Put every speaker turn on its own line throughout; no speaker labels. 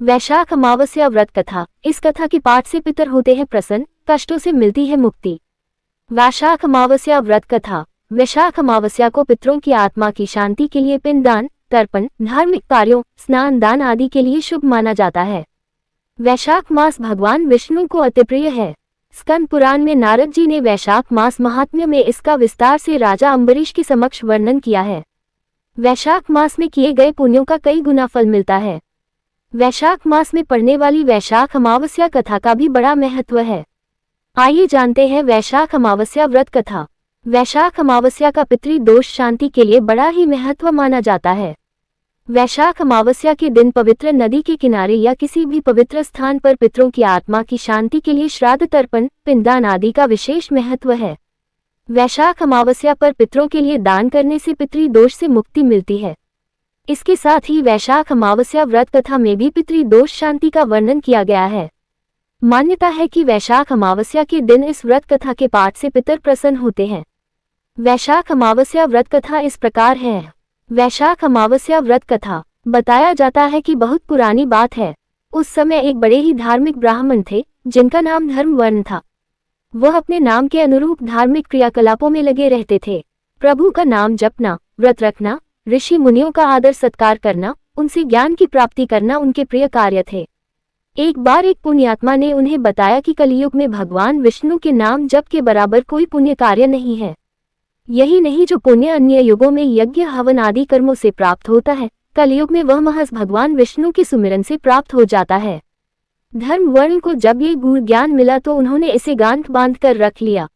वैशाख अमावस्या व्रत कथा। इस कथा के पाठ से पितर होते हैं प्रसन्न, कष्टों से मिलती है मुक्ति। वैशाख अमावस्या व्रत कथा। वैशाख अमावस्या को पितरों की आत्मा की शांति के लिए पिंडदान, तर्पण, धार्मिक कार्यों, स्नान दान आदि के लिए शुभ माना जाता है। वैशाख मास भगवान विष्णु को अति प्रिय है। स्कंद पुराण में नारद जी ने वैशाख मास महात्म्य में इसका विस्तार से राजा अम्बरीश के समक्ष वर्णन किया है। वैशाख मास में किए गए पुण्यों का कई गुना फल मिलता है। वैशाख मास में पड़ने वाली वैशाख अमावस्या कथा का भी बड़ा महत्व है। आइए जानते हैं वैशाख अमावस्या व्रत कथा। वैशाख अमावस्या का पितृदोष शांति के लिए बड़ा ही महत्व माना जाता है। वैशाख अमावस्या के दिन पवित्र नदी के किनारे या किसी भी पवित्र स्थान पर पितरों की आत्मा की शांति के लिए श्राद्ध, तर्पण, पिंडदान आदि का विशेष महत्व है। वैशाख अमावस्या पर पितरों के लिए दान करने से पितृदोष से मुक्ति मिलती है। इसके साथ ही वैशाख अमावस्या व्रत कथा में भी पितृदोष शांति का वर्णन किया गया है। मान्यता है कि वैशाख अमावस्या के दिन इस व्रत कथा के पाठ से पितर प्रसन्न होते हैं। वैशाख अमावस्या व्रत कथा इस प्रकार है। वैशाख अमावस्या व्रत कथा। बताया जाता है कि बहुत पुरानी बात है। उस समय एक बड़े ही धार्मिक ब्राह्मण थे जिनका नाम धर्मवर्ण था। वह अपने नाम के अनुरूप धार्मिक क्रियाकलापों में लगे रहते थे। प्रभु का नाम जपना, व्रत रखना, ऋषि मुनियों का आदर सत्कार करना, उनसे ज्ञान की प्राप्ति करना उनके प्रिय कार्य थे। एक बार एक पुण्यात्मा ने उन्हें बताया कि कलियुग में भगवान विष्णु के नाम जप के बराबर कोई पुण्य कार्य नहीं है। यही नहीं, जो पुण्य अन्य युगों में यज्ञ, हवन आदि कर्मों से प्राप्त होता है, कलियुग में वह महज भगवान विष्णु के सुमिरन से प्राप्त हो जाता है। धर्मवर्ण को जब ये गूढ़ ज्ञान मिला तो उन्होंने इसे गांठ बांध कर रख लिया।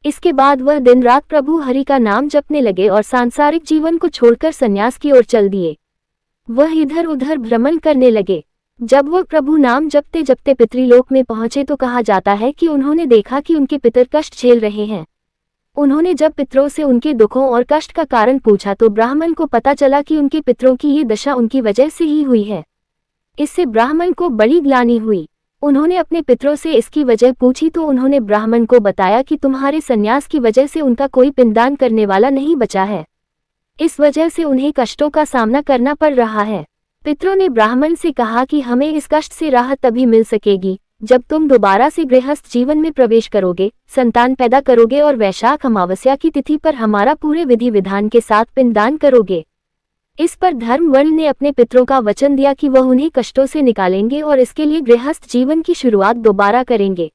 इसके बाद वह दिन रात प्रभु हरि का नाम जपने लगे और सांसारिक जीवन को छोड़कर संन्यास की ओर चल दिए। वह इधर उधर भ्रमण करने लगे। जब वह प्रभु नाम जपते जपते पितृलोक में पहुंचे तो कहा जाता है कि उन्होंने देखा कि उनके पितर कष्ट झेल रहे हैं। उन्होंने जब पितरों से उनके दुखों और कष्ट का कारण पूछा तो ब्राह्मण को पता चला कि उनके पितरों की ये दशा उनकी वजह से ही हुई है। इससे ब्राह्मण को बड़ी ग्लानि हुई। उन्होंने अपने पितरों से इसकी वजह पूछी तो उन्होंने ब्राह्मण को बताया कि तुम्हारे संन्यास की वजह से उनका कोई पिंडदान करने वाला नहीं बचा है। इस वजह से उन्हें कष्टों का सामना करना पड़ रहा है। पितरों ने ब्राह्मण से कहा कि हमें इस कष्ट से राहत तभी मिल सकेगी जब तुम दोबारा से गृहस्थ जीवन में प्रवेश करोगे, संतान पैदा करोगे और वैशाख अमावस्या की तिथि पर हमारा पूरे विधि विधान के साथ पिंडदान करोगे। इस पर धर्मवर्ण ने अपने पितरों का वचन दिया कि वह उन्हें कष्टों से निकालेंगे और इसके लिए गृहस्थ जीवन की शुरुआत दोबारा करेंगे।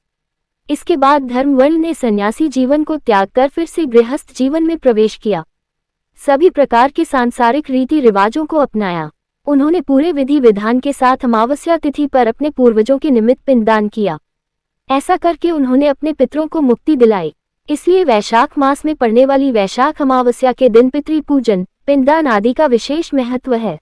इसके बाद धर्मवर्ण ने सन्यासी जीवन को त्याग कर फिर से गृहस्थ जीवन में प्रवेश किया। सभी प्रकार के सांसारिक रीति रिवाजों को अपनाया। उन्होंने पूरे विधि विधान के साथ अमावस्या तिथि पर अपने पूर्वजों के निमित्त पिंडदान किया। ऐसा करके उन्होंने अपने पितरों को मुक्ति दिलाई। इसलिए वैशाख मास में पड़ने वाली वैशाख अमावस्या के दिन पितृ पूजन, पिंडदान आदि का विशेष महत्व है।